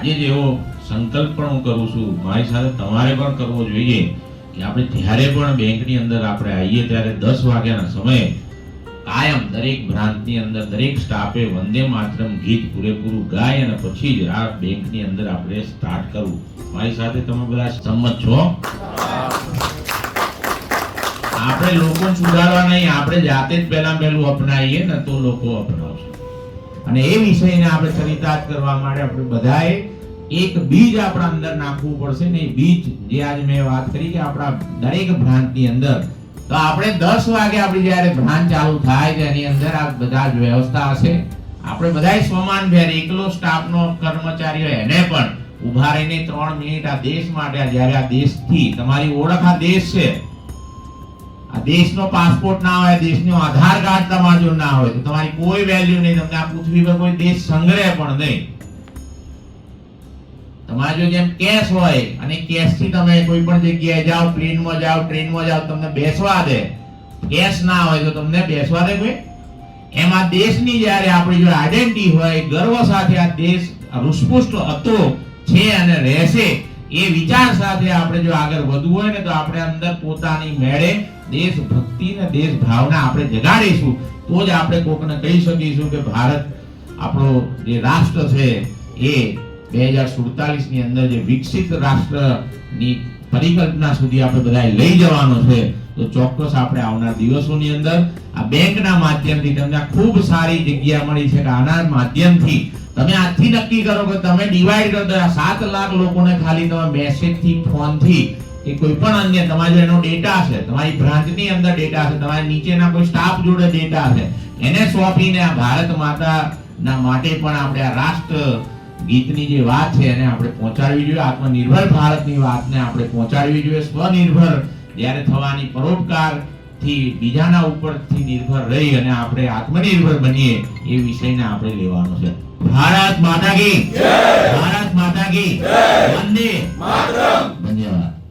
આજે જ એવો સંકલ્પ પણ હું કરું છું, મારી સાથે તમારે પણ કરવો જોઈએ કે આપણે જ્યારે પણ બેંકની અંદર આપણે આવીએ ત્યારે 10 વાગ્યાના સમયે કાયમ દરેક બ્રાન્ચની અંદર દરેક સ્ટાફે વંદે માતરમ ગીત પૂરેપૂરું ગાય અને પછી જ આ બેંકની અંદર આપણે સ્ટાર્ટ કરવું. મારી સાથે તમે બધા સંમત છો? આપણે લોકો સુધારવા નહીં, આપણે જાતે જ પહેલું અપનાવીએ ને તો લોકો અપનાવશે. અને એ વિષયને આપણે ચરિતાર્થ કરવા માટે આપણે બધાએ એક બીજ આપણા અંદર નાખવું પડશે ને. એ બીજ જે આજે મેં વાત કરી કે આપણા દરેક બ્રાન્ચની અંદર તો આપણે 10 વાગે આપણી જ્યારે બ્રાન્ચ ચાલુ થાય તેની અંદર આ બધા જ વ્યવસ્થા હશે. આપણે બધાય સ્વમાન ભેર એકલો સ્ટાફનો કર્મચારી હોય એને પણ ઉભા રહીને 3 મિનિટ આ દેશ માટે, જ્યારે આ દેશથી તમારી ઓળખ આ દેશ છે, આ દેશનો પાસપોર્ટ ના હોય, દેશનો આધાર કાર્ડ તમારા જોડે ના હોય તો તમારી કોઈ વેલ્યુ નહીં. તમને આ પૃથ્વી પર કોઈ દેશ સંગ્રહ પણ નહીં. તમારે જો જેમ કેશ હોય અને કેશ થી તમે કોઈ પણ જગ્યાએ જાઓ, પ્લેનમાં જાઓ, ટ્રેનમાં જાઓ, તમને બેસવા દે. કેશ ના હોય તો તમને બેસવા દે કોઈ? એમાં દેશની જ્યારે આપણી જો આઈડેન્ટિટી હોય, ગર્વ સાથે આ દેશ રૂષ્પુષ્ટ હતો છે અને રહેશે એ વિચાર સાથે આપણે જો આગળ વધવું હોય ને તો આપણે અંદર પોતાની મેળે દેશભક્તિ ને દેશ ભાવના આપણે જગાડીશું તો જ આપણે કોકને કહી શકીશું કે ભારત આપણો જે રાષ્ટ્ર છે એ 2047 ની અંદર જે વિકસિત રાષ્ટ્રની પરિકલ્પના સુધી આપણે બધા લઈ જવાનો છે. તો ચોક્કસ આપણે આવનાર દિવસોની અંદર આ બેંકના માધ્યમથી તમને ખૂબ સારી જગ્યા મળી છે કે આના માધ્યમથી તમે આજથી નક્કી કરો કે તમે ડિવાઈડ કરો તો 7 લાખ લોકોને ખાલી તમે મેસેજથી, ફોનથી કે કોઈ પણ અન્ય તમારો એનો ડેટા છે, તમારી બ્રાન્ચની અંદર ડેટા છે, તમારી નીચેના કોઈ સ્ટાફ જોડે ડેટા છે, એને સોંપીને આ ભારત માતાના માટે પણ આપણે આ રાષ્ટ્ર ગીતની જે વાત છે એને આપણે પહોંચાડવી જોઈએ. આત્મનિર્ભર ભારતની વાતને આપણે પહોંચાડવી જોઈએ. સ્વનિર્ભર જ્યારે થવાની પરોપકારથી બીજાના ઉપરથી નિર્ભર રહી અને આપણે આત્મનિર્ભર બનીએ એ વિષયને આપણે લેવાનો છે. ભારત માતા કી જય! ભારત માતા કી જય! વંદે માતરમ! ધન્યવાદ.